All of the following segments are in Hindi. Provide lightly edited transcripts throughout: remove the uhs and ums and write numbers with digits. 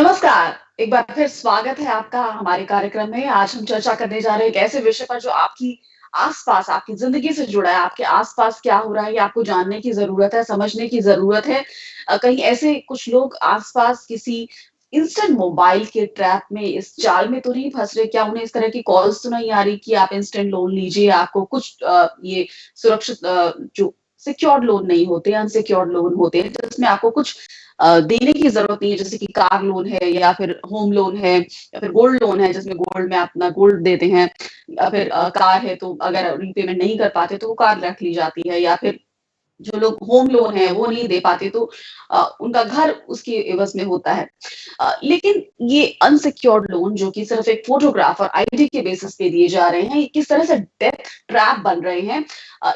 नमस्कार, एक बार फिर स्वागत है आपका हमारे कार्यक्रम में। आज हम चर्चा करने जा रहे हैं एक ऐसे विषय पर जो आपकी आस-पास, आपकी ज़िंदगी से जुड़ा है। आपके आस-पास क्या हो रहा है, ये आपको जानने की ज़रूरत है, समझने की ज़रूरत है। कहीं ऐसे कुछ लोग आस-पास किसी इंस्टेंट मोबाइल के ट्रैप में, इस जाल में तो नहीं फँस रहे? क्या उन्हें इस तरह की कॉल्स तो नहीं आ रही कि आप इंस्टेंट लोन लीजिए, आपको कुछ ये सुरक्षित जो सिक्योर्ड लोन नहीं होते, अनसिक्योर्ड लोन होते हैं, जिसमें आपको कुछ देने की ज़रूरत नहीं है, जैसे कि कार लोन है या फिर होम लोन है या फिर गोल्ड लोन है, जिसमें गोल्ड में आप अपना गोल्ड देते हैं या फिर कार है तो अगर रीपेमेंट नहीं कर पाते तो वो कार रख ली जाती है या फिर जो लोग होम लोन है वो नहीं दे पाते तो उनका घर उसके एवज़ में होता है। लेकिन ये अनसिक्योर्ड लोन जो कि सिर्फ़ एक फ़ोटोग्राफ और आईडी के बेसिस पे दिए जा रहे हैं, ये किस तरह से डेथ ट्रैप बन रहे हैं।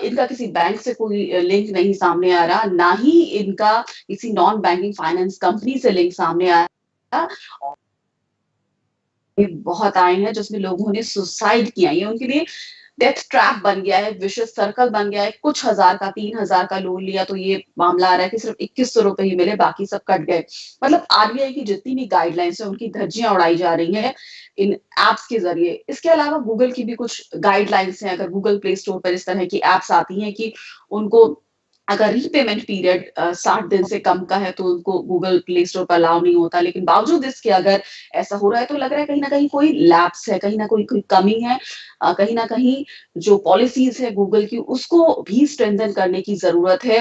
इनका किसी बैंक से कोई लिंक नहीं सामने आ रहा, ना ही इनका किसी नॉन बैंकिंग फाइनेंस कंपनी से लिंक सामने आ रहा। ये बहुत आए हैं जिसमें लोगों ने सुसाइड किया। ये उनके लिए डेथ ट्रैप बन गया है, विशियस सर्कल बन गया है। कुछ हज़ार का, 3,000 का लोन लिया तो ये मामला आ रहा है कि सिर्फ़ ₹2100 ही मिले, बाकी सब कट गए। मतलब आरबीआई की जितनी भी गाइडलाइंस हैं, उनकी धज्जियाँ उड़ाई जा रही हैं इन ऐप्स के ज़रिए। इसके अलावा गूगल की भी कुछ गाइडलाइंस हैं, अगर गूगल प्ले स्टोर पर इस तरह की ऐप्स आती हैं कि उनको अगर रीपेमेंट पीरियड 60 दिन से कम का है तो उनको गूगल प्ले स्टोर पर अलाउ नहीं होता। लेकिन बावजूद इसके अगर ऐसा हो रहा है तो लग रहा है कहीं न कहीं कोई लैप्स है, कहीं न कोई कमी है। कहीं न कहीं जो पॉलिसीज़ है गूगल की उसको भी स्ट्रेंथन करने की ज़रूरत है।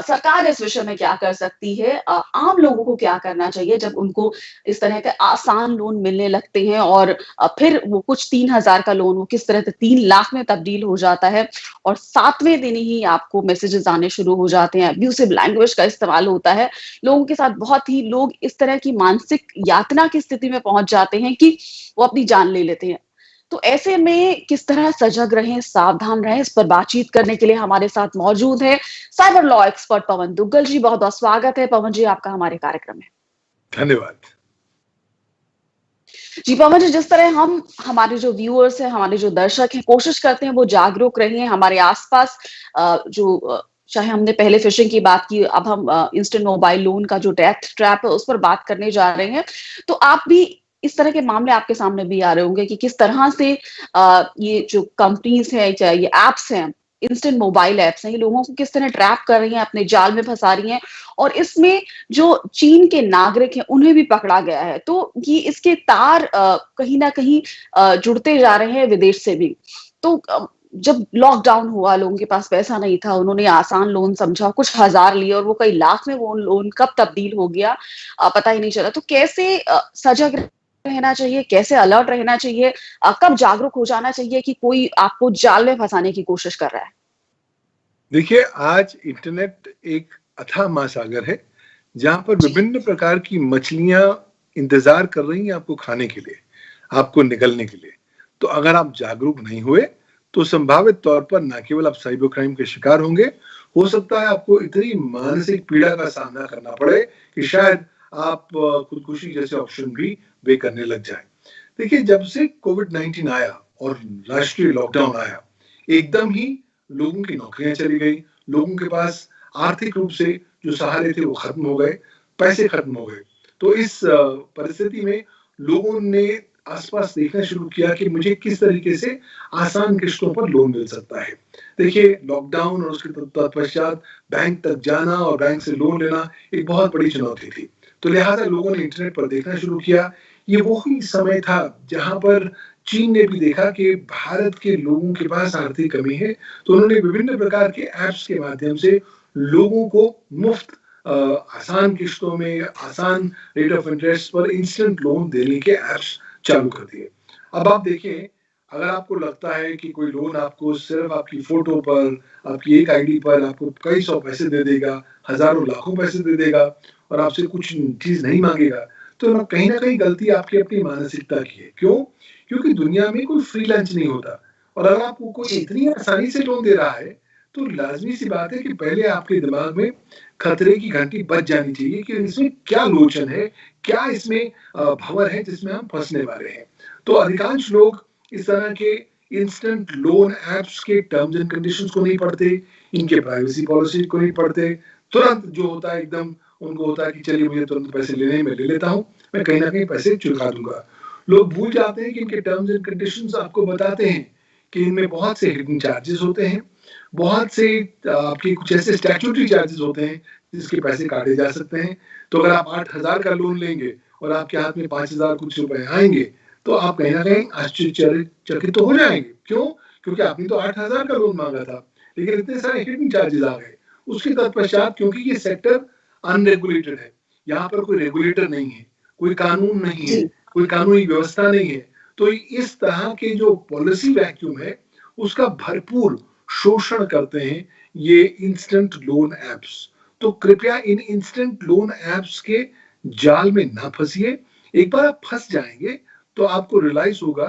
सरकार इस विषय में क्या कर सकती है? आम लोगों को क्या करना चाहिए जब उनको इस तरह के आसान लोन मिलने लगते हैं और फिर वो कुछ 3,000 का लोन वो किस तरह से 3 लाख में तब्दील हो जाता है और 7वें दिन ही आपको मैसेजेस आने शुरू हो जाते हैं, अब्यूसिव लैंग्वेज का इस्तेमाल होता है। लोगों के साथ बहुत ही लोग इस तरह की मानसिक यातना की स्थिति में पहुँच जाते हैं कि वो अपनी जान ले लेते हैं। तो ऐसे में किस तरह सजग रहें, सावधान रहें, इस पर बातचीत करने के लिए हमारे साथ मौजूद हैं साइबर लॉ एक्सपर्ट पवन दुग्गल जी। बहुत-बहुत स्वागत है पवन जी आपका हमारे कार्यक्रम में। धन्यवाद। जी, पवन जी, जिस तरह हम हमारे जो व्यूअर्स हैं, हमारे जो दर्शक हैं, कोशिश करते हैं वो जागरूक रहें, हमारे आस-पास चाहे हमने पहले फ़िशिंग की बात की, अब हम इंस्टेंट मोबाइल लोन का जो डेथ ट्रैप है, उस पर बात करने जा रहे हैं। तो आप भी इस तरह के मामले आपके सामने भी आ रहे होंगे कि किस तरह से ये जो कंपनीज़ हैं, चाहे ये ऐप्स हैं, इंस्टेंट मोबाइल ऐप्स हैं, ये लोगों को किस तरह ट्रैप कर रही हैं, अपने जाल में फँसा रही हैं और इसमें जो चीन के नागरिक हैं, उन्हें भी पकड़ा गया है। तो ये इसके तार कहीं न कहीं जुड़ते जा रहे हैं विदेश से भी। तो जब लॉकडाउन हुआ, लोगों के पास पैसा नहीं था, उन्होंने आसान लोन समझा, कुछ हज़ार लिए और वो कई लाख में वो लोन कब तब्दील हो गया पता ही नहीं चला। तो कैसे सजग रहना चाहिए, कैसे अलर्ट रहना चाहिए, कब जागरूक हो जाना चाहिए कि कोई आपको जाल में फँसाने की कोशिश कर रहा है? देखिए, आज इंटरनेट एक अथाह महासागर है, जहाँ पर जी। विभिन्न प्रकार की मछलियाँ इंतज़ार कर रही हैं आपको खाने के लिए, आपको निगलने के लिए। तो अगर आप जागरूक नहीं हुए, तो संभावित तौर पर ना केवल आप साइबर क्राइम के शिकार होंगे, हो सकता है आपको इतनी मानसिक पीड़ा का सामना करना पड़े कि शायद आप खुदकुशी जैसे ऑप्शन भी वे करने लग जाएँ। देखिए, जब से कोविड-19 आया और राष्ट्रीय लॉकडाउन आया, एकदम ही लोगों की नौकरियां चली गई, लोगों के पास आर्थिक रूप से जो सहारे थे वो खत्म हो गए, पैसे खत्म हो गए। तो इस परिस्थिति में लोगों ने आसपास देखना शुरू किया कि मुझे किस तरीके से आसान किस्तों पर लोन मिल सकता है। देखिए, लॉकडाउन और उसके तत्पश्चात बैंक तक जाना और बैंक से लोन लेना एक बहुत बड़ी चुनौती थी। तो लिहाजा लोगों ने इंटरनेट पर देखना शुरू किया। ये वही समय था जहाँ पर चीन ने भी देखा कि भारत के लोगों के पास आर्थिक कमी है, तो उन्होंने विभिन्न प्रकार के ऐप्स के माध्यम से लोगों को मुफ्त आसान किस्तों में, आसान रेट ऑफ इंटरेस्ट पर इंस्टेंट लोन देने के ऐप्स चालू कर दिए। अब आप देखिए, अगर आपको लगता है कि कोई लोन आपको सिर्फ आपकी फ़ोटो पर, आपकी एक आईडी पर आपको कई सौ पैसे दे देगा, हज़ारों लाखों पैसे दे देगा और आपसे कुछ चीज़ नहीं माँगेगा, तो ना कहीं न कहीं गलती आपकी अपनी मानसिकता की है। क्यों? क्योंकि दुनिया में कोई फ्री लंच नहीं होता और अगर आपको कोई जी। इतनी आसानी से लोन दे रहा है, तो लाज़मी सी बात है कि पहले आपके दिमाग में खतरे की घंटी बज जानी चाहिए कि इसमें क्या लोचन है, क्या इसमें भंवर है जिसमें हम फँसने वाले हैं। तो अधिकांश लोग इस तरह के इंस्टेंट लोन ऐप्स के टर्म्स एंड कंडीशंस को नहीं पढ़ते, इनके प्राइवेसी पॉलिसी को नहीं पढ़ते, तुरंत जो होता है एकदम उनको होता है कि चलिए मुझे तुरंत पैसे लेने हैं, मैं ले लेता हूँ, मैं कहीं ना कहीं पैसे चुका दूंगा। लोग भूल जाते हैं कि इनके टर्म्स एंड कंडीशंस आपको बताते हैं कि इनमें बहुत से हिडन चार्जेस होते हैं, बहुत से आपके कुछ ऐसे स्टैट्यूटरी चार्जेस होते हैं जिसके पैसे काटे जा सकते हैं। तो अगर आप 8,000 का लोन लेंगे और आपके हाथ में 5,000 कुछ रुपए आएंगे, तो आप कहीं ना कहीं आश्चर्यचकित तो हो जाएंगे। क्यों? क्योंकि आपने तो 8,000 का लोन मांगा था, लेकिन इतने सारे हिडन चार्जेस आ गए। उसके तत्पश्चात, क्योंकि ये सेक्टर अनरेगुलेटेड है, यहाँ पर कोई रेगुलेटर नहीं है, कोई कानून नहीं है, जी, कोई कानूनी व्यवस्था नहीं है, तो इस तरह के जो पॉलिसी वैक्यूम है उसका भरपूर शोषण करते हैं ये इंस्टेंट लोन एप्स। तो कृपया इन इंस्टेंट लोन एप्स के जाल में ना फंसिए। एक बार आप फंस जाएंगे तो आपको रियलाइज होगा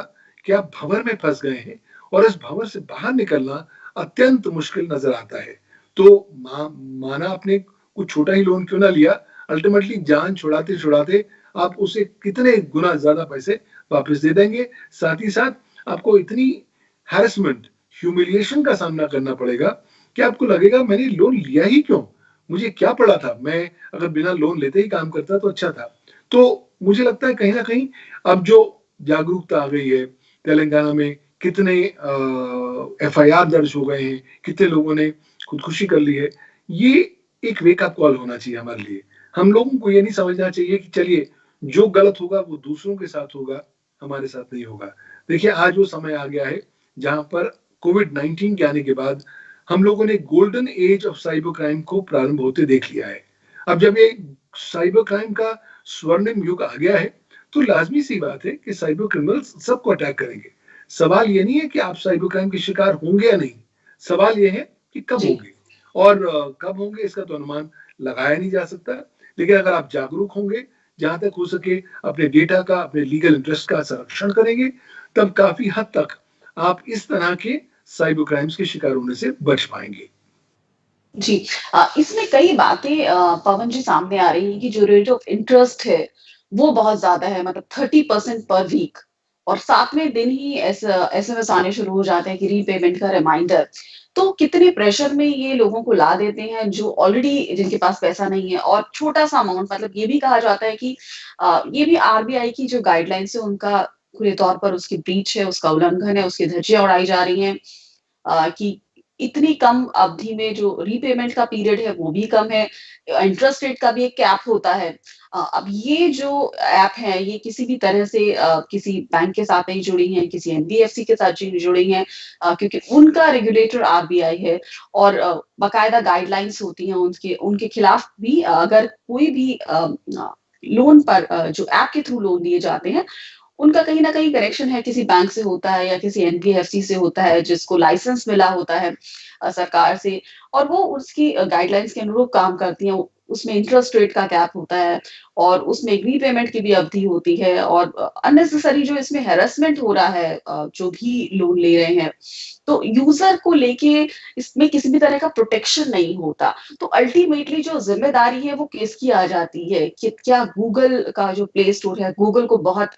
कि आप भंवर में फंस गए हैं और इस भंवर से बाहर निकलना अत्यंत मुश्किल नजर आता है। तो माना आपने कुछ छोटा ही लोन क्यों ना लिया, अल्टीमेटली जान छुड़ाते छुड़ाते आप उसे कितने गुना ज्यादा पैसे वापस दे देंगे। साथ ही साथ आपको इतनी हैरेसमेंट, ह्यूमिलिएशन का सामना करना पड़ेगा कि आपको लगेगा मैंने लोन लिया ही क्यों, मुझे क्या पड़ा था, मैं अगर बिना लोन लेते ही काम करता तो अच्छा था। तो मुझे लगता है कहीं ना कहीं अब जो जागरूकता आ गई है, तेलंगाना में कितने एफआईआर दर्ज हो गए हैं, कितने लोगों ने खुदकुशी कर ली है, ये एक वेक अप कॉल होना चाहिए हमारे लिए। हम लोगों को ये नहीं समझना चाहिए कि चलिए जो गलत होगा वो दूसरों के साथ होगा, हमारे साथ नहीं होगा। देखिए आज वो समय आ गया है जहां पर कोविड-19 के आने के बाद हम लोगों ने golden age of cyber crime को प्रारंभ होते देख लिया है। अब जब ये साइबर क्राइम का स्वर्णिम युग आ गया है, तो लाजमी सी बात है कि साइबर क्रिमिनल्स सबको अटैक करेंगे। सवाल ये नहीं है कि आप साइबर क्राइम के शिकार होंगे या नहीं, सवाल ये है कि कब जी। होंगे। और कब होंगे इसका तो अनुमान लगाया नहीं जा सकता। लेकिन अगर आप जागरूक होंगे, जहां तक हो सके अपने डेटा का, अपने लीगल इंटरेस्ट का संरक्षण करेंगे, तब काफी हद तक आप इस तरह के साइबर क्राइम्स के शिकार होने से बच पाएंगे। जी। इसमें कई बातें पवन जी सामने आ रही हैं कि जो रेट ऑफ इंटरेस्ट है, वो बहुत ज़्यादा है, मतलब 30% पर वीक, और 7वें दिन ही एसएमएस आने शुरू हो जाते हैं कि रीपेमेंट का रिमाइंडर। तो कितने प्रेशर में ये लोगों को ला देते हैं जो ऑलरेडी जिनके पास पैसा नहीं है, और छोटा-सा अमाउंट, मतलब ये भी कहा जाता है कि ये भी आरबीआई की जो गाइडलाइंस है उनका खुले तौर पर उसकी ब्रीच है, उसका उल्लंघन है, उसकी धज्जियाँ उड़ाई जा रही हैं। कि इतनी कम अवधि में जो रीपेमेंट का पीरियड है वो भी कम है, इंटरेस्ट रेट का भी एक कैप होता है। अब ये जो ऐप है ये किसी भी तरह से किसी बैंक के साथ नहीं जुड़ी हैं, किसी एनबीएफसी के साथ जुड़ी हैं, क्योंकि उनका रेगुलेटर आरबीआई है, और बाकायदा गाइडलाइंस होती हैं उनके उनके खिलाफ भी। अगर कोई भी लोन पर जो ऐप के थ्रू लोन दिए जाते हैं, उनका कहीं न कहीं कनेक्शन है, किसी बैंक से होता है या किसी एनबीएफसी से होता है जिसको लाइसेंस मिला होता है सरकार से, और वो उसकी गाइडलाइंस के अनुरूप काम करती हैं। उसमें इंटरेस्ट रेट का कैप होता है, और उसमें एक रीपेमेंट की भी अवधि होती है, और अननेसेसरी जो इसमें हैरेसमेंट हो रहा है जो भी लोन ले रहे हैं, तो यूज़र को लेके इसमें किसी भी तरह का प्रोटेक्शन नहीं होता। तो अल्टीमेटली जो ज़िम्मेदारी है वो किसकी आ जाती है? कि क्या गूगल का जो प्ले स्टोर है, गूगल को बहुत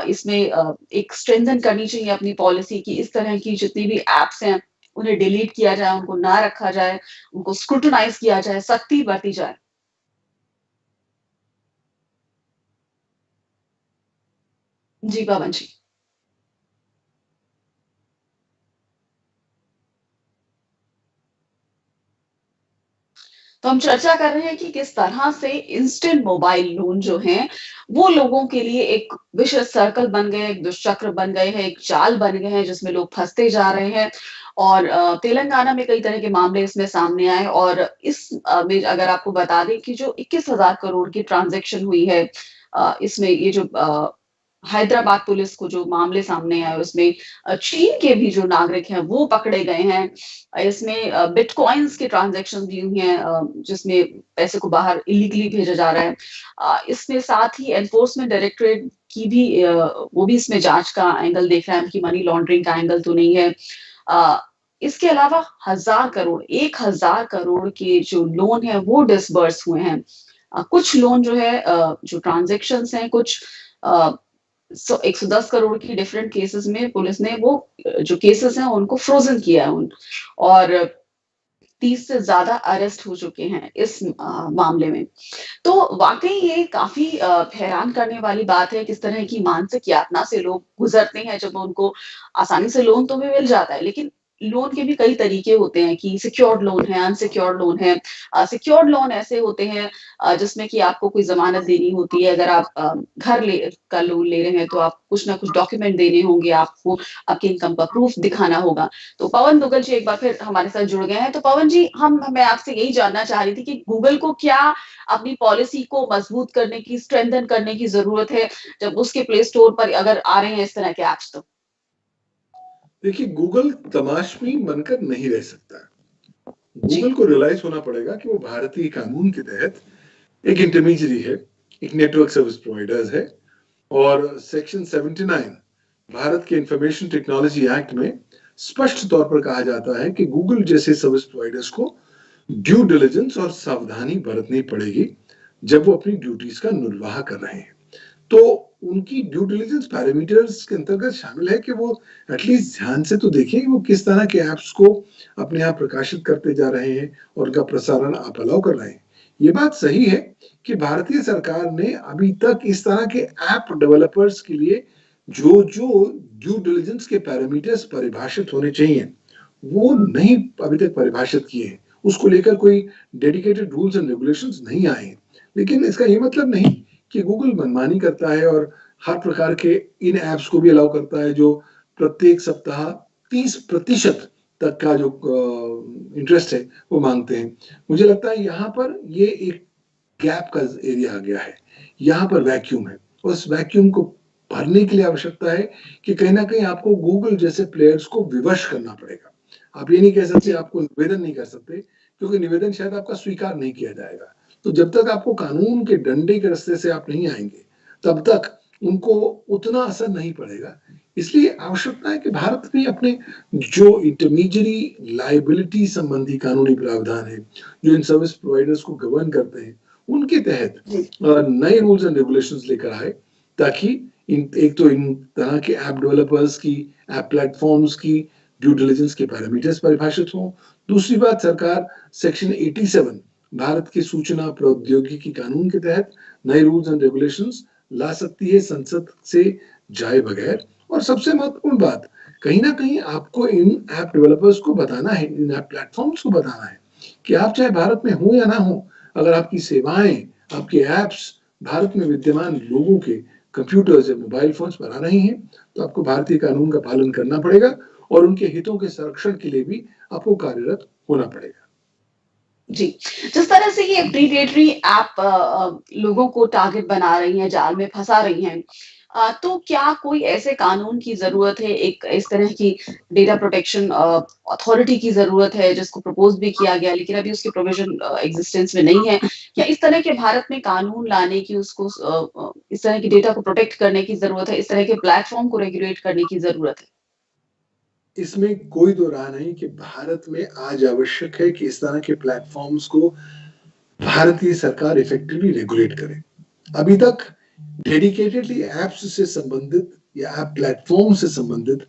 इसमें एक स्ट्रेंथन करनी चाहिए अपनी पॉलिसी की, इस तरह की जितनी भी ऐप्स हैं, उन्हें डिलीट किया जाए, उनको ना रखा जाए, उनको स्क्रूटनाइज़ किया जाए, सख्ती बरती जाए। जी, पवन जी। तो हम चर्चा कर रहे हैं कि किस तरह से इंस्टेंट मोबाइल लोन जो हैं, वो लोगों के लिए एक विशियस सर्कल बन गए, एक दुष्चक्र बन गए हैं, एक जाल बन गए हैं जिसमें लोग फँसते जा रहे हैं। और तेलंगाना में कई तरह के मामले इसमें सामने आए, और इस में अगर आपको बता दें कि जो 21,000 करोड़ की ट्रांज़ैक्शन हुई है, इसमें ये जो हैदराबाद पुलिस को जो मामले सामने आए उसमें चीन के भी जो नागरिक हैं वो पकड़े गए हैं। इसमें बिटकॉइन्स के ट्रांज़ैक्शन भी हुई हैं, जिसमें पैसे को बाहर इल्लीगली भेजा जा रहा है। इसमें साथ ही एनफोर्समेंट डायरेक्टरेट की भी वो भी इसमें जाँच का एंगल देख रहा है कि मनी लॉन्ड्रिंग का एंगल तो नहीं है। अ, इसके अलावा 1,000 करोड़ के जो लोन हैं वो डिसबर्स हुए हैं। कुछ लोन जो है जो ट्रांज़ैक्शंस हैं, कुछ अ, 110 करोड़ की डिफरेंट केसेस में पुलिस ने वो जो केसेस हैं उनको फ्रोजन किया है, और 30 से ज़्यादा अरेस्ट हो चुके हैं इस मामले में। तो वाक़ई ये काफ़ी हैरान करने वाली बात है, किस तरह की मानसिक यातना से लोग गुज़रते हैं जब उनको आसानी से लोन तो भी मिल जाता है, लेकिन लोन के भी कई तरीके होते हैं कि सिक्योर्ड लोन है, अनसिक्योर्ड लोन है। सिक्योर्ड लोन ऐसे होते हैं जिसमें कि आपको कोई ज़मानत देनी होती है। अगर आप घर ले का लोन ले रहे हैं, तो आप कुछ ना कुछ डॉक्यूमेंट देने होंगे, आपको आपकी इनकम का प्रूफ दिखाना होगा। तो पवन दुग्गल जी एक बार फिर हमारे साथ जुड़ गए हैं। तो पवन जी, मैं आपसे यही जानना चाह रही थी कि गूगल को क्या अपनी पॉलिसी को मजबूत करने की, स्ट्रेंथन करने की ज़रूरत है, जब उसके प्ले स्टोर पर अगर आ रहे हैं इस तरह के ऐप्स तो? देखिए, गूगल तमाशबीन बनकर नहीं रह सकता। जी, गूगल को रियलाइज होना पड़ेगा कि वो भारतीय कानून के तहत एक इंटरमीडियरी है, एक नेटवर्क सर्विस प्रोवाइडर्स है, और सेक्शन 79 भारत के इंफॉर्मेशन टेक्नोलॉजी एक्ट में स्पष्ट तौर पर कहा जाता है कि गूगल जैसे सर्विस प्रोवाइडर्स को ड्यू डिलिजेंस और सावधानी बरतनी पड़ेगी जब वो अपनी ड्यूटीज का निर्वाह कर रहे हैं। तो उनकी ड्यू डिलिजेंस पैरामीटर्स के अंतर्गत शामिल है कि वो एटलीस्ट ध्यान से तो देखें कि वो किस तरह के ऐप्स को अपने आप प्रकाशित करते जा रहे हैं और उनका प्रसारण आप अलाउ कर रहे हैं। ये बात सही है कि भारतीय सरकार ने अभी तक इस तरह के ऐप डेवलपर्स के लिए जो जो ड्यू डिलिजेंस के पैरामीटर्स परिभाषित होने चाहिए, वो नहीं अभी तक परिभाषित किए हैं। उसको लेकर कोई डेडिकेटेड रूल्स एंड रेगुलेशंस नहीं आए हैं। लेकिन इसका ये मतलब नहीं कि गूगल मनमानी करता है और हर प्रकार के इन ऐप्स को भी अलाउ करता है जो प्रत्येक सप्ताह 30% तक का जो इंटरेस्ट है वो मांगते हैं। मुझे लगता है यहाँ पर ये एक गैप का एरिया आ गया है, यहाँ पर वैक्यूम है। उस वैक्यूम को भरने के लिए आवश्यकता है कि कहीं ना कहीं आपको गूगल जैसे प्लेयर्स को विवश करना पड़ेगा। आप ये नहीं कह सकते, जी, आपको निवेदन नहीं कर सकते, क्योंकि निवेदन शायद आपका स्वीकार नहीं किया जाएगा। तो जब तक आपको कानून के डंडे के रास्ते से आप नहीं आएंगे, तब तक उनको उतना असर नहीं पड़ेगा। इसलिए आवश्यकता है कि भारत में अपने जो इंटरमीडियरी लाइबिलिटी संबंधी कानूनी प्रावधान है, जो इन सर्विस प्रोवाइडर्स को गवर्न करते हैं, उनके तहत जी, नए रूल्स एंड रेगुलेशंस लेकर आए, ताकि एक तो इन तरह के ऐप डेवलपर्स की, ऐप प्लेटफॉर्म्स की ड्यू डिलिजेंस के पैरामीटर्स परिभाषित हों। दूसरी बात, सरकार सेक्शन 87 भारत के सूचना प्रौद्योगिकी कानून के तहत नए रूल्स एंड रेगुलेशंस ला सकती है संसद से जाए बगैर। और सबसे महत्वपूर्ण बात, कहीं ना कहीं आपको इन ऐप डेवलपर्स को बताना है, इन ऐप प्लेटफॉर्म्स को बताना है कि आप चाहे भारत में हो या ना हो, अगर आपकी सेवाएं, आपके ऐप्स भारत में विद्यमान लोगों के कंप्यूटर्स या मोबाइल फोन्स पर आ रही हैं, तो आपको भारतीय कानून का पालन करना पड़ेगा और उनके हितों के संरक्षण के लिए भी आपको कार्यरत होना पड़ेगा। जी। जिस तरह से ये प्रीडेटरी ऐप लोगों को टारगेट बना रही हैं, जाल में फँसा रही हैं, तो क्या कोई ऐसे कानून की ज़रूरत है, एक इस तरह की डेटा प्रोटेक्शन अथॉरिटी की ज़रूरत है, जिसको प्रपोज़ भी किया गया, लेकिन अभी उसकी प्रोविज़न एक्जिस्टेंस में नहीं है? या इस तरह के भारत में कानून लाने की, इस तरह की डेटा को प्रोटेक्ट करने की ज़रूरत है, इस तरह के प्लेटफ़ॉर्म को रेगुलेट करने की ज़रूरत है? इसमें कोई दो राह नहीं कि भारत में आज आवश्यक है कि इस तरह के प्लेटफॉर्म्स को भारतीय सरकार इफेक्टिवली रेगुलेट करे। अभी तक डेडिकेटेडली ऐप्स से संबंधित या ऐप प्लेटफॉर्म से संबंधित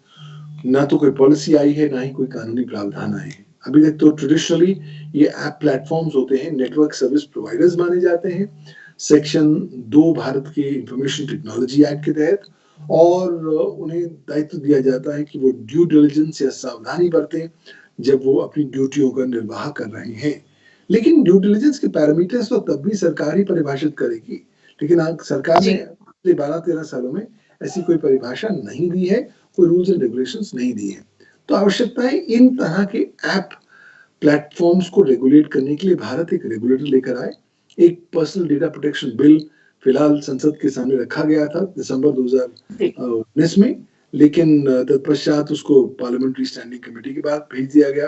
ना तो कोई पॉलिसी आई है, ना ही कोई कानूनी प्रावधान आए हैं। अभी तक तो ट्रेडिशनली ये ऐप प्लेटफॉर्म्स होते हैं, नेटवर्क सर्विस प्रोवाइडर्स माने जाते हैं सेक्शन 2 भारत के इंफॉर्मेशन टेक्नोलॉजी एक्ट के तहत, और उन्हें दायित्व दिया जाता है कि वो ड्यू डिलिजेंस या सावधानी बरतें जब वो अपनी ड्यूटियों का निर्वाह कर रहे हैं। लेकिन ड्यू डिलिजेंस के पैरामीटर्स तो तब भी सरकार ही परिभाषित करेगी, लेकिन सरकार ने जी, पिछले 12-13 सालों में ऐसी कोई परिभाषा नहीं दी है, कोई रूल्स एंड रेगुलेशंस नहीं दी है। तो आवश्यकता है इन तरह के ऐप प्लेटफॉर्म्स को रेगुलेट करने के लिए भारत एक रेगुलेटर लेकर आए। एक पर्सनल डेटा प्रोटेक्शन बिल फिलहाल संसद के सामने रखा गया था दिसंबर जी, 2019 में, लेकिन तत्पश्चात उसको पार्लियामेंट्री स्टैंडिंग कमेटी के बाद भेज दिया गया।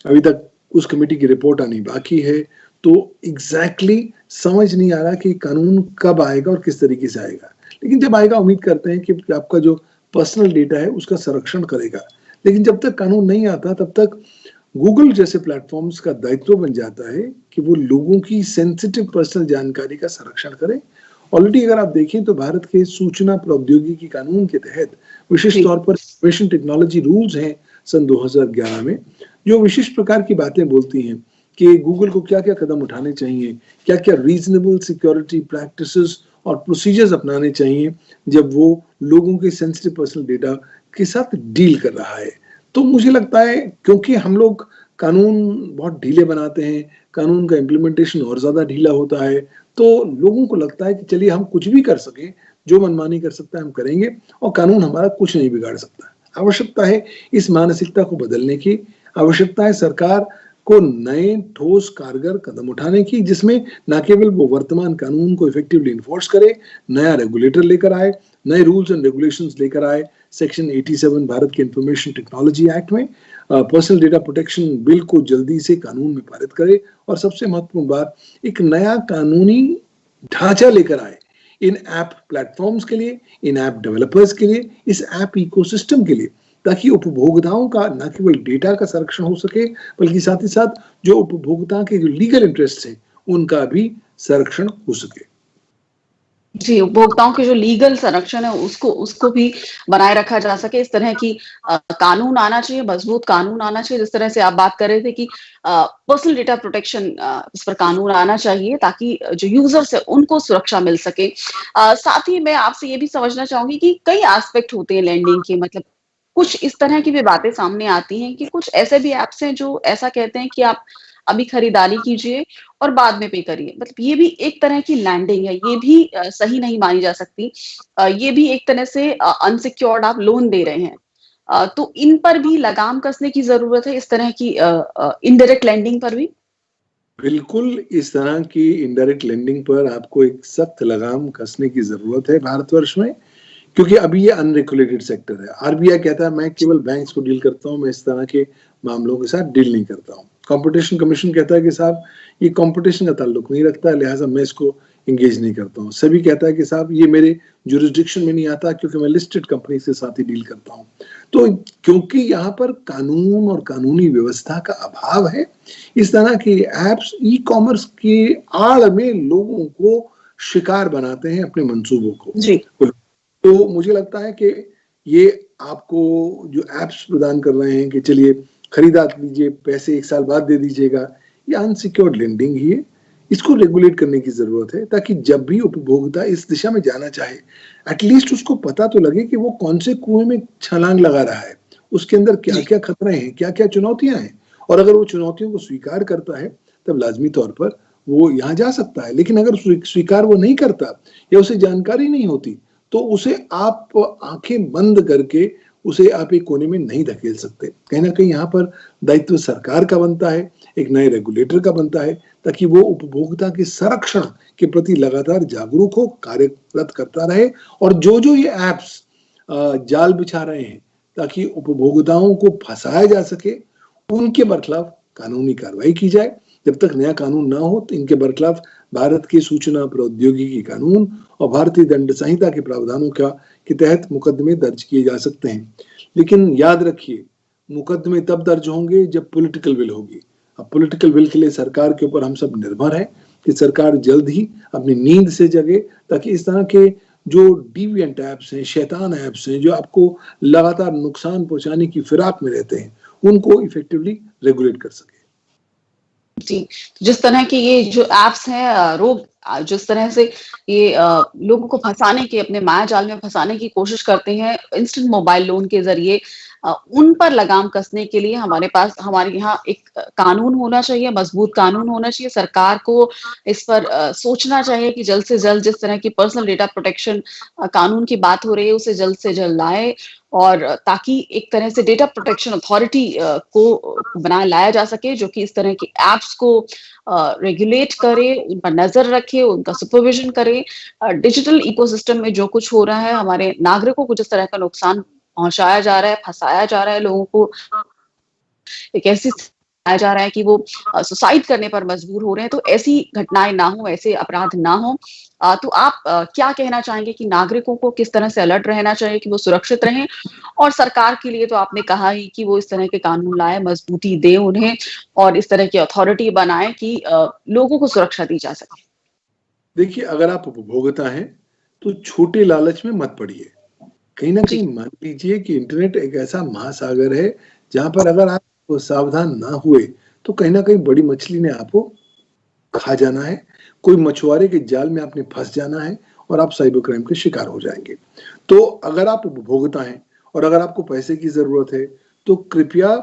अभी तक उस कमेटी की रिपोर्ट आनी बाकी है। तो एग्जैक्टली समझ नहीं आ रहा कि कानून कब आएगा और किस तरीके से आएगा, लेकिन जब आएगा उम्मीद करते हैं कि आपका जो पर्सनल डेटा है उसका संरक्षण करेगा। लेकिन जब तक कानून नहीं आता तब तक गूगल जैसे प्लेटफॉर्म्स का दायित्व बन जाता है कि वो लोगों की सेंसिटिव पर्सनल जानकारी का संरक्षण करें। ऑलरेडी अगर आप देखें तो भारत के सूचना प्रौद्योगिकी कानून के तहत विशेष जी, तौर पर इंफॉर्मेशन टेक्नोलॉजी रूल्स हैं सन 2011 में, जो विशिष्ट प्रकार की बातें बोलती हैं कि गूगल को क्या क्या कदम उठाने चाहिए, क्या क्या रीजनेबल सिक्योरिटी प्रैक्टिसेस और प्रोसीजर्स अपनाने चाहिए जब वो लोगों के सेंसिटिव पर्सनल डेटा के साथ डील कर रहा है। तो मुझे लगता है क्योंकि हम लोग कानून बहुत ढीले बनाते हैं, कानून का इम्प्लीमेंटेशन और ज्यादा ढीला होता है, तो लोगों को लगता है कि चलिए हम कुछ भी कर सके, जो मनमानी कर सकता है हम करेंगे और कानून हमारा कुछ नहीं बिगाड़ सकता। आवश्यकता है इस मानसिकता को बदलने की, आवश्यकता है सरकार को नए ठोस कारगर कदम उठाने की, जिसमें न केवल वो वर्तमान कानून को इफेक्टिवली इन्फोर्स करे, नया रेगुलेटर लेकर आए, नए रूल्स एंड रेगुलेशंस लेकर आए। सेक्शन 87 भारत के इंफॉर्मेशन टेक्नोलॉजी एक्ट में पर्सनल डेटा प्रोटेक्शन बिल को जल्दी से कानून में पारित करे, और सबसे महत्वपूर्ण बात, एक नया कानूनी ढांचा लेकर आए इन ऐप प्लेटफॉर्म्स के लिए, इन ऐप डेवलपर्स के लिए, इस ऐप इकोसिस्टम के लिए, ताकि उपभोक्ताओं का न केवल डेटा का संरक्षण हो सके, बल्कि साथ ही साथ जो उपभोक्ता के जो लीगल इंटरेस्ट हैं उनका भी संरक्षण हो सके। जी, उपभोक्ताओं के जो लीगल संरक्षण है उसको उसको भी बनाए रखा जा सके। इस तरह की कानून आना चाहिए, मजबूत कानून आना चाहिए। जिस तरह से आप बात कर रहे थे कि पर्सनल डेटा प्रोटेक्शन इस पर कानून आना चाहिए ताकि जो यूजर्स है उनको सुरक्षा मिल सके। साथ ही मैं आपसे ये भी समझना चाहूंगी कि कई एस्पेक्ट होते हैं लैंडिंग के, मतलब कुछ इस तरह की भी बातें सामने आती हैं कि कुछ ऐसे भी ऐप्स हैं जो ऐसा कहते हैं कि आप अभी खरीदारी कीजिए और बाद में पे करिए। मतलब ये भी एक तरह की लैंडिंग है, ये भी सही नहीं मानी जा सकती। ये भी एक तरह से अनसिक्योर्ड आप लोन दे रहे हैं। तो इन पर भी लगाम कसने की जरूरत है, इस तरह की इनडायरेक्ट लैंडिंग पर भी। बिल्कुल, इस तरह की इनडायरेक्ट लेंडिंग पर आपको एक सख्त लगाम कसने की जरूरत है भारतवर्ष में, क्योंकि अभी ये अनरेगुलेटेड सेक्टर है। आरबीआई कहता है मैं केवल बैंक्स को डील करता हूं, मैं इस तरह के मामलों के साथ डील नहीं करता हूं। कंपटीशन कमीशन कहता है कि साहब ये कंपटीशन का ताल्लुक नहीं रखता है, लिहाजा मैं इसको एंगेज नहीं करता हूं। सभी कहता है कि साहब ये मेरे जुरिस्डिक्शन में नहीं आता क्योंकि मैं लिस्टेड कंपनी के साथ ही डील करता हूं। तो क्योंकि यहाँ पर कानून और कानूनी व्यवस्था का अभाव है, इस तरह के ऐप्स ई कॉमर्स के आड़ में लोगों को शिकार बनाते हैं अपने मंसूबों को। जी। तो मुझे लगता है कि ये आपको जो एप्स प्रदान कर रहे हैं कि चलिए खरीदा लीजिए, पैसे 1 साल बाद दे दीजिएगा, ये अनसिक्योर्ड लेंडिंग ही है। इसको रेगुलेट करने की जरूरत है ताकि जब भी उपभोक्ता इस दिशा में जाना चाहे, एटलीस्ट उसको पता तो लगे कि वो कौन से कुएं में छलांग लगा रहा है, उसके अंदर क्या क्या खतरे हैं, क्या क्या चुनौतियां हैं, और अगर वो चुनौतियों को स्वीकार करता है तब लाजमी तौर पर वो यहाँ जा सकता है। लेकिन अगर स्वीकार वो नहीं करता या उसे जानकारी नहीं होती, तो उसे आप आंखें बंद करके उसे आप एक कोने में नहीं धकेल सकते। कहीं ना कहीं यहाँ पर दायित्व सरकार का बनता है, एक नए रेगुलेटर का बनता है, ताकि वो उपभोक्ता के संरक्षण के प्रति लगातार जागरूक हो, कार्यरत करता रहे, और जो जो ये ऐप्स जाल बिछा रहे हैं ताकि उपभोक्ताओं को फंसाया जा सके, उनके बरखिलाफ कानूनी कार्रवाई की जाए। जब तक नया कानून ना हो तो इनके बरखिलाफ भारत के सूचना प्रौद्योगिकी कानून और भारतीय दंड संहिता के प्रावधानों के तहत मुकदमे दर्ज किए जा सकते हैं। लेकिन याद रखिए, मुकदमे तब दर्ज होंगे जब पॉलिटिकल विल होगी। अब पॉलिटिकल विल के लिए सरकार के ऊपर हम सब निर्भर हैं कि सरकार जल्द ही अपनी नींद से जगे, ताकि इस तरह के जो डिविएंट ऐप्स हैं, शैतान ऐप्स हैं, जो आपको लगातार नुकसान पहुंचाने की फिराक में रहते हैं, उनको इफेक्टिवली रेगुलेट कर सके। जी, जिस तरह के ये जो ऐप्स हैं जिस तरह से ये लोगों को फंसाने के, अपने माया जाल में फंसाने की कोशिश करते हैं इंस्टेंट मोबाइल लोन के जरिए, उन पर लगाम कसने के लिए हमारे यहाँ एक कानून होना चाहिए, मजबूत कानून होना चाहिए। सरकार को इस पर सोचना चाहिए कि जल्द से जल्द जिस तरह की पर्सनल डेटा प्रोटेक्शन कानून की बात हो रही है उसे जल्द से जल्द लाए, और ताकि एक तरह से डेटा प्रोटेक्शन अथॉरिटी को बनाए लाया जा सके जो कि इस तरह की एप्स को रेगुलेट करे, उन पर नजर रखे, उनका सुपरविजन करे। डिजिटल इकोसिस्टम में जो कुछ हो रहा है, हमारे नागरिकों को जिस तरह का नुकसान पहुंचाया जा रहा है, फंसाया जा रहा है, लोगों को एक ऐसी पाया जा रहा है कि वो सुसाइड करने पर मजबूर हो रहे हैं, तो ऐसी घटनाएं ना हो, ऐसे अपराध ना हो। तो आप क्या कहना चाहेंगे कि नागरिकों को किस तरह से अलर्ट रहना चाहिए कि वो सुरक्षित रहें, और सरकार के लिए तो आपने कहा ही कि वो इस तरह के कानून लाए, मजबूती दे उन्हें, और इस तरह की अथॉरिटी बनाए कि लोगों को सुरक्षा दी जा सके। देखिए, अगर आप उपभोक्ता हैं तो छोटे लालच में मत पड़िए। कहीं ना जी। कहीं मान लीजिए कि इंटरनेट एक ऐसा महासागर है जहां पर अगर आप सावधान ना हुए तो कहीं ना कहीं बड़ी मछली ने आपको खा जाना है, कोई मछुआरे के जाल में आपने फंस जाना है और आप साइबर क्राइम के शिकार हो जाएंगे। तो अगर आप उपभोक्ता हैं और अगर आपको पैसे की जरूरत है तो कृपया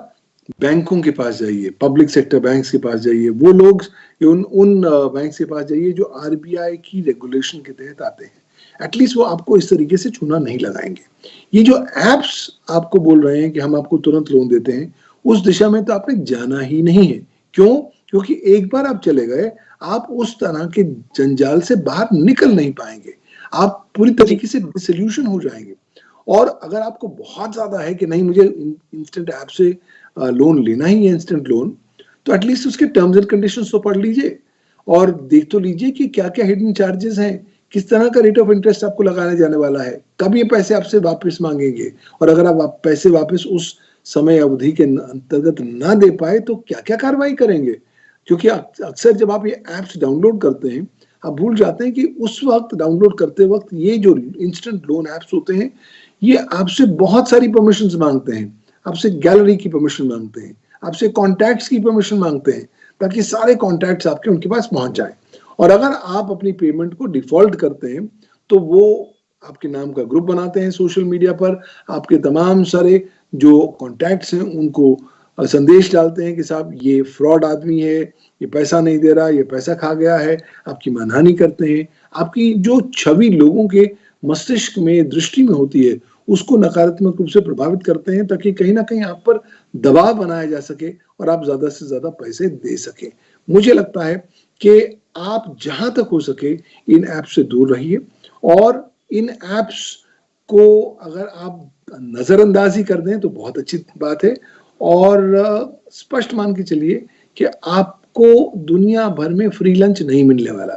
बैंकों के पास जाइए, पब्लिक सेक्टर बैंक्स के पास जाइए, वो लोग उन उन बैंक्स के पास जाइए जो आरबीआई की रेगुलेशन के तहत आते हैं। एटलीस्ट वो आपको इस तरीके से चूना नहीं लगाएंगे। ये जो एप्स आपको बोल रहे हैं कि हम आपको तुरंत लोन देते हैं, उस दिशा में तो आपने जाना ही नहीं है। क्यों? क्योंकि एक बार आप चले गए, आप उस तरह के जंजाल से बाहर निकल नहीं पाएंगे, आप पूरी तरीके से डिसोल्यूशन हो जाएंगे। और अगर आपको बहुत ज्यादा है कि नहीं मुझे इंस्टेंट ऐप से लोन लेना ही है, इंस्टेंट लोन, तो एटलीस्ट उसके टर्म्स एंड कंडीशंस तो पढ़ लीजिए और देख तो लीजिए कि क्या क्या हिडन चार्जेस हैं, किस तरह का रेट ऑफ इंटरेस्ट आपको लगाने जाने वाला है, कब ये पैसे आपसे वापस मांगेंगे, और अगर आप पैसे वापस उस समय अवधि के अंतर्गत ना दे पाए तो क्या क्या कार्रवाई करेंगे। क्योंकि अक्सर जब आप ये ऐप्स डाउनलोड करते हैं, आप भूल जाते हैं कि उस वक्त डाउनलोड करते वक्त ये जो इंस्टेंट लोन ऐप्स होते हैं, ये आपसे बहुत सारी परमिशंस मांगते हैं, आपसे गैलरी की परमिशन मांगते हैं, आपसे कॉन्टैक्ट्स की परमिशन मांगते हैं, ताकि सारे कॉन्टैक्ट्स आपके उनके पास पहुंच जाए। और अगर आप अपनी पेमेंट को डिफॉल्ट करते हैं तो वो आपके नाम का ग्रुप बनाते हैं सोशल मीडिया पर, आपके तमाम सारे जो कॉन्टैक्ट्स हैं उनको संदेश डालते हैं कि साहब ये फ्रॉड आदमी है, ये पैसा नहीं दे रहा, ये पैसा खा गया है, आपकी मानहानि करते हैं। आपकी जो छवि लोगों के मस्तिष्क में, दृष्टि में होती है, उसको नकारात्मक रूप से प्रभावित करते हैं, ताकि कहीं ना कहीं आप पर दबाव बनाया जा सके और आप ज्यादा से ज्यादा पैसे दे सके। मुझे लगता है कि आप जहां तक हो सके इन ऐप्स से दूर रहिए, और इन ऐप्स को अगर आप नजरअंदाज ही कर दें तो बहुत अच्छी बात है। और स्पष्ट मान के चलिए कि आपको दुनिया भर में फ्री लंच नहीं मिलने वाला।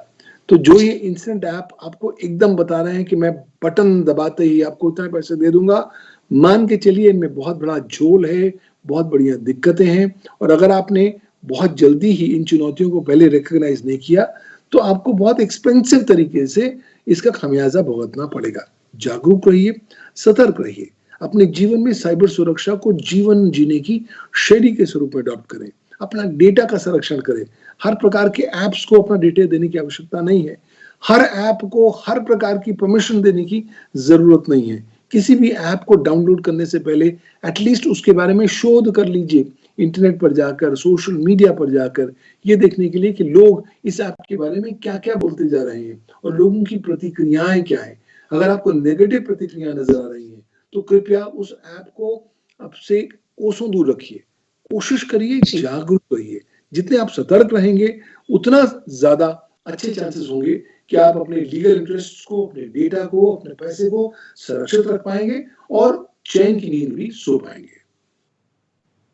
तो जो ये इंस्टेंट ऐप आपको एकदम बता रहे हैं कि मैं बटन दबाते ही आपको उतना पैसे दे दूंगा, मान के चलिए इनमें बहुत बड़ा झोल है, बहुत बढ़िया दिक्कतें हैं। और अगर आपने बहुत जल्दी ही इन चुनौतियों को पहले रिकॉग्नाइज नहीं किया तो आपको बहुत एक्सपेंसिव तरीके से इसका खमियाजा भुगतना पड़ेगा। जागरूक रहिए, सतर्क रहिए, अपने जीवन में साइबर सुरक्षा को जीवन जीने की शैली के स्वरूप में अडॉप्ट करें, अपना डेटा का संरक्षण करें। हर प्रकार के ऐप्स को अपना डेटा देने की आवश्यकता नहीं है, हर ऐप को हर प्रकार की परमिशन देने की जरूरत नहीं है। किसी भी ऐप को डाउनलोड करने से पहले एटलीस्ट उसके बारे में शोध कर लीजिए, इंटरनेट पर जाकर, सोशल मीडिया पर जाकर, ये देखने के लिए कि लोग इस ऐप के बारे में क्या क्या बोलते जा रहे हैं और लोगों की प्रतिक्रियाएं क्या है। अगर आपको नेगेटिव प्रतिक्रिया नजर आ रही है तो कृपया उस ऐप को आपसे कोसों दूर रखिए, कोशिश करिए, जागरूक रहिए। जितने आप सतर्क रहेंगे उतना ज्यादा अच्छे चांसेस होंगे कि आप अपने लीगल इंटरेस्ट को, अपने डेटा को, अपने पैसे को सुरक्षित रख पाएंगे और चैन की नींद भी सो पाएंगे।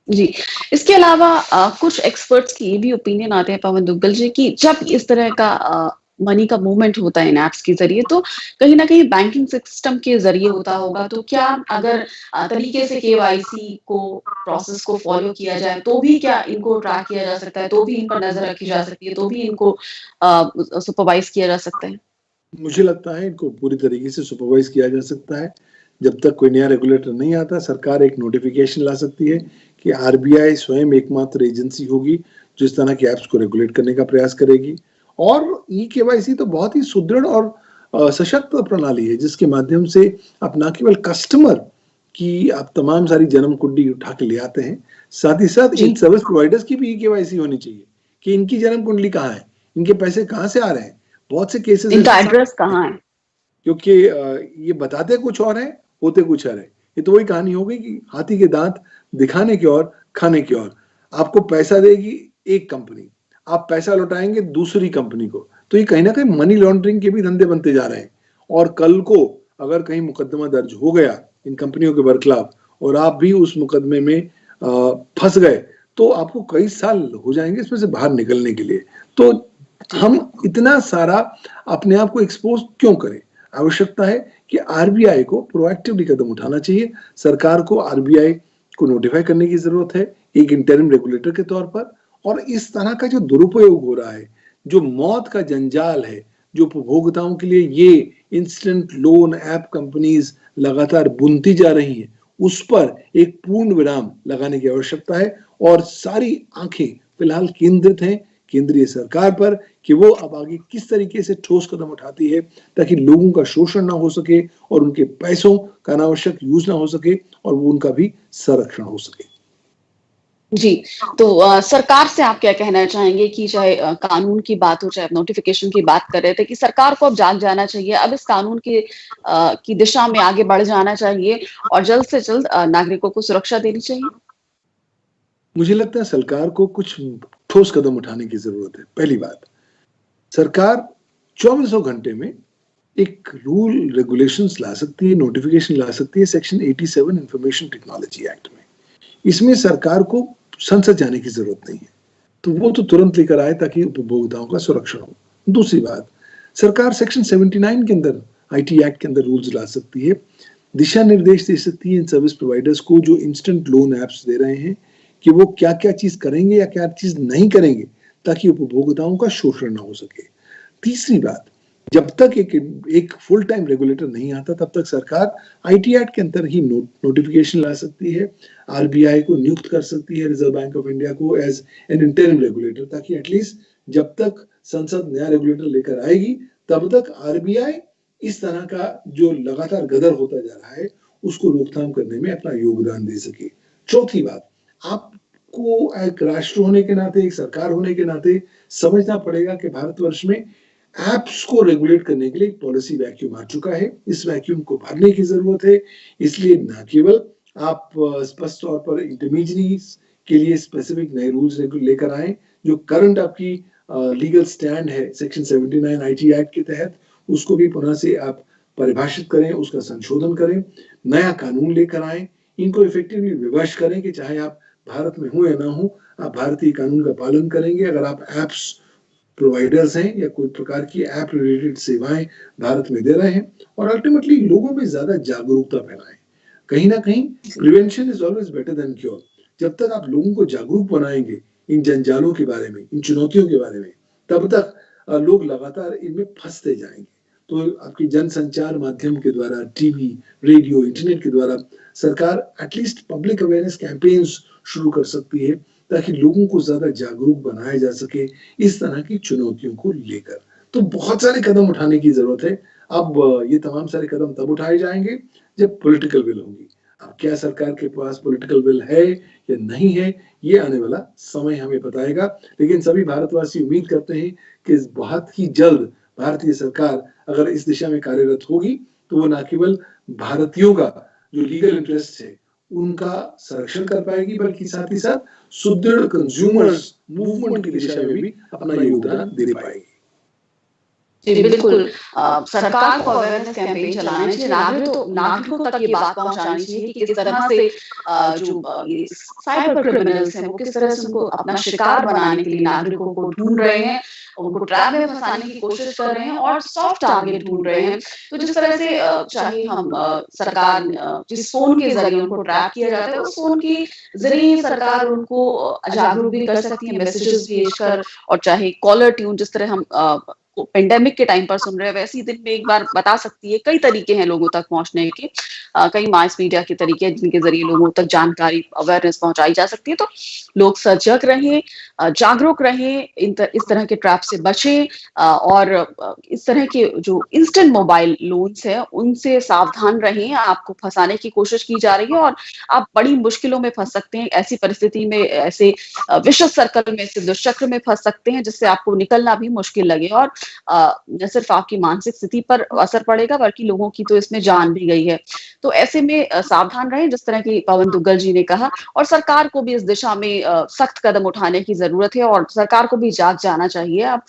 जी, इसके अलावा कुछ एक्सपर्ट्स की ये भी ओपिनियन आते हैं पवन दुग्गल जी कि जब इस तरह का मनी का मूवमेंट होता है इन ऐप्स के जरिए तो कहीं ना कहीं बैंकिंग सिस्टम के जरिए होता होगा, तो क्या अगर तरीके से केवाईसी को प्रोसेस को फॉलो किया जाए तो भी क्या इनको ट्रैक किया जा सकता है, तो भी इन पर नजर रखी जा सकती है, तो भी इनको सुपरवाइज किया जा सकता है? मुझे लगता है इनको पूरी तरीके से सुपरवाइज किया जा सकता है। जब तक कोई नया रेगुलेटर नहीं आता, सरकार एक नोटिफिकेशन ला सकती है कि आरबीआई स्वयं एकमात्र एजेंसी होगी जो इस तरह के ऐप्स को रेगुलेट करने का प्रयास करेगी। और ई केवाईसी तो बहुत ही सुदृढ़ और सशक्त प्रणाली है जिसके माध्यम से आप न केवल कस्टमर की आप तमाम सारी जन्म कुंडली उठा के ले आते हैं, साथ ही साथ इन सर्विस प्रोवाइडर्स की भी ई केवाईसी होनी चाहिए कि इनकी जन्म कुंडली कहाँ है, इनके पैसे कहाँ से आ रहे हैं, बहुत से केसेस इनका एड्रेस कहाँ है, क्योंकि ये बताते कुछ और है, होते कुछ और है। ये तो वही कहानी हो गई कि हाथी के दांत दिखाने की और खाने की और। आपको पैसा देगी एक कंपनी, आप पैसा लौटाएंगे दूसरी कंपनी को, तो ये कहीं ना कहीं मनी लॉन्ड्रिंग के भी धंधे बनते जा रहे हैं। और कल को अगर कहीं मुकदमा दर्ज हो गया इन कंपनियों के बरखिलाफ और आप भी उस मुकदमे में फंस गए तो आपको कई साल हो जाएंगे इसमें से बाहर निकलने के लिए। तो हम इतना सारा अपने आप को एक्सपोज क्यों करें? आवश्यकता है कि आरबीआई को प्रोएक्टिवली कदम उठाना चाहिए। सरकार को आरबीआई को नोटिफाई करने की जरूरत है एक इंटरिम रेगुलेटर के तौर पर। और इस तरह का जो दुरुपयोग हो रहा है, जो मौत का जंजाल है, जो उपभोक्ताओं के लिए ये इंस्टेंट लोन ऐप कंपनीज लगातार बुनती जा रही हैं, उस पर एक पूर्ण विराम लगाने की आवश्यकता है और सारी आंखें फिलहाल केंद्रित हैं केंद्रीय सरकार पर कि वो अब आगे किस तरीके से ठोस कदम उठाती है ताकि लोगों का शोषण ना हो सके और उनके पैसों का अनावश्यक यूज ना हो सके और वो उनका भी संरक्षण हो सके। जी, तो सरकार से आप क्या कहना चाहेंगे कि चाहे कानून की बात हो, चाहे नोटिफिकेशन की बात कर रहे थे कि सरकार को अब जाग जाना चाहिए, अब इस कानून की दिशा में आगे बढ़ जाना चाहिए और जल्द से जल्द नागरिकों को सुरक्षा देनी चाहिए? मुझे लगता है सरकार को कुछ ठोस कदम उठाने की जरूरत है। पहली बात, सरकार चौबीसों घंटे में एक रूल रेगुलेशंस ला सकती है, नोटिफिकेशन ला सकती है सेक्शन 87 इंफॉर्मेशन टेक्नोलॉजी एक्ट में। इसमें सरकार को संसद जाने की जरूरत नहीं है, तो वो तो तुरंत लेकर आए ताकि उपभोक्ताओं का संरक्षण हो। दूसरी बात, सरकार सेक्शन 79 के अंदर आईटी एक्ट के अंदर रूल्स ला सकती है, दिशा निर्देश दे सकती है इन सर्विस प्रोवाइडर्स को जो इंस्टेंट लोन एप्स दे रहे हैं कि वो क्या क्या चीज करेंगे या क्या चीज नहीं करेंगे ताकि उपभोक्ताओं का शोषण ना हो सके। तीसरी बात, जब तक एक फुल टाइम रेगुलेटर नहीं आता तब तक सरकार आईटी एक्ट के अंदर ही नोटिफिकेशन ला सकती है, आरबीआई को नियुक्त कर सकती है, रिजर्व बैंक ऑफ इंडिया को एज एन इंटरिम रेगुलेटर, ताकि एटलीस्ट जब तक संसद नया रेगुलेटर लेकर आएगी तब तक आरबीआई इस तरह का जो लगातार गदर होता जा रहा है उसको रोकथाम करने में अपना योगदान दे सके। चौथी बात, आपको एक राष्ट्र होने के नाते, एक सरकार होने के नाते समझना पड़ेगा कि भारतवर्ष में एप्स को रेगुलेट करने के लिए एक पॉलिसी वैक्यूम आ चुका है। इस वैक्यूम को भरने की जरूरत है। इसलिए न केवल आप स्पष्ट तौर पर इंटरमीडियरीज के लिए स्पेसिफिक नए रूल्स लेकर आए, जो करंट आपकी लीगल स्टैंड है सेक्शन 79 आईटी एक्ट के तहत, उसको भी पुनः से आप परिभाषित करें, उसका संशोधन करें, नया कानून लेकर आए, इनको इफेक्टिवली विवश करें कि चाहे आप भारत में हो या ना हो, आप भारतीय कानून का पालन करेंगे। अगर आप एप्स प्रोवाइडर्स हैं या कोई प्रकार की ऐप रिलेटेड सेवाएं भारत में दे रहे हैं, और अल्टीमेटली लोगों में ज्यादा जागरूकता फैलाएं। कहीं ना कहीं prevention is always better than cure. जब तक आप लोगों को जागरूक बनाएंगे इन जंजालों के बारे में, इन चुनौतियों के बारे में, तब तक लोग लगातार इनमें फंसते जाएंगे। तो आपकी जनसंचार माध्यम के द्वारा, टीवी, रेडियो, इंटरनेट के द्वारा सरकार एटलीस्ट पब्लिक अवेयरनेस कैंपेन्स शुरू कर सकती है ताकि लोगों को ज्यादा जागरूक बनाया जा सके इस तरह की चुनौतियों को लेकर। तो बहुत सारे कदम उठाने की जरूरत है। अब ये तमाम सारे कदम तब उठाए जाएंगे जब पॉलिटिकल विल होगी। अब क्या सरकार के पास पॉलिटिकल विल है या नहीं है, ये आने वाला समय हमें बताएगा। लेकिन सभी भारतवासी उम्मीद करते हैं कि बहुत ही जल्द भारतीय सरकार अगर इस दिशा में कार्यरत होगी तो वो न केवल भारतीयों का जो लीगल इंटरेस्ट है उनका संरक्षण कर पाएगी, बल्कि साथ ही साथ सुदृढ़ कंज्यूमर्स मूवमेंट की दिशा में भी अपना योगदान दे पाएगी। जी, बिल्कुल। सरकार को अवेयरनेस कैंपेन चलाने चाहिए, नागरिकों तक ये बात पहुंचानी चाहिए कि किस तरह से ये साइबर क्रिमिनल्स हैं, वो किस तरह से उनको अपना शिकार बनाने के लिए नागरिकों को ढूंढ रहे हैं, उनको ट्रैप में फंसाने की कोशिश कर रहे हैं और सॉफ्ट टारगेट ढूंढ रहे हैं। तो जिस तरह से चाहे हम सरकार जिस फोन के जरिए उनको ट्रैप किया जाता है, उस फोन के जरिए सरकार उनको जागरूक भी कर सकती है मैसेजेस भेजकर, और चाहे कॉलर ट्यून जिस तरह हम पेंडेमिक के टाइम पर सुन रहे हैं वैसे ही दिन में एक बार बता सकती है। कई तरीके हैं लोगों तक पहुंचने के, कई मास मीडिया के तरीके हैं जिनके जरिए लोगों तक जानकारी, अवेयरनेस पहुंचाई जा सकती है। तो लोग सजग रहें, जागरूक रहें, इस तरह के ट्रैप से बचें और इस तरह के जो इंस्टेंट मोबाइल लोन्स है उनसे सावधान रहें। आपको फंसाने की कोशिश की जा रही है और आप बड़ी मुश्किलों में फंस सकते हैं। ऐसी परिस्थिति में, ऐसे विशेष सर्कल में, ऐसे दुष्चक्र में फंस सकते हैं जिससे आपको निकलना भी मुश्किल लगे और न सिर्फ आपकी मानसिक स्थिति पर असर पड़ेगा बल्कि लोगों की तो इसमें जान भी गई है। तो ऐसे में सावधान रहें, जिस तरह की पवन दुग्गल जी ने कहा, और सरकार को भी इस दिशा में सख्त कदम उठाने की जरूरत है और सरकार को भी जाग जाना चाहिए। अब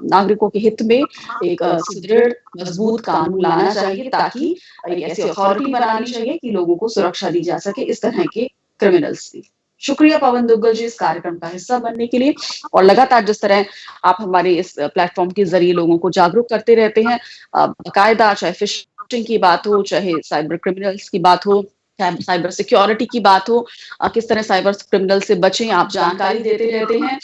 नागरिकों के हित में एक सुदृढ़ मजबूत कानून लाना चाहिए ताकि एक ऐसी अथॉरिटी बनानी चाहिए कि लोगों को सुरक्षा दी जा सके इस तरह के क्रिमिनल्स की। शुक्रिया पवन दुग्गल जी इस कार्यक्रम का हिस्सा बनने के लिए, और लगातार जिस तरह आप हमारे इस प्लेटफॉर्म के जरिए लोगों को जागरूक करते रहते हैं, बाकायदा चाहे फिशिंग की बात हो, चाहे साइबर क्रिमिनल्स की बात हो, चाहे साइबर सिक्योरिटी की बात हो, किस तरह साइबर क्रिमिनल से बचें, आप जानकारी देते रहते हैं।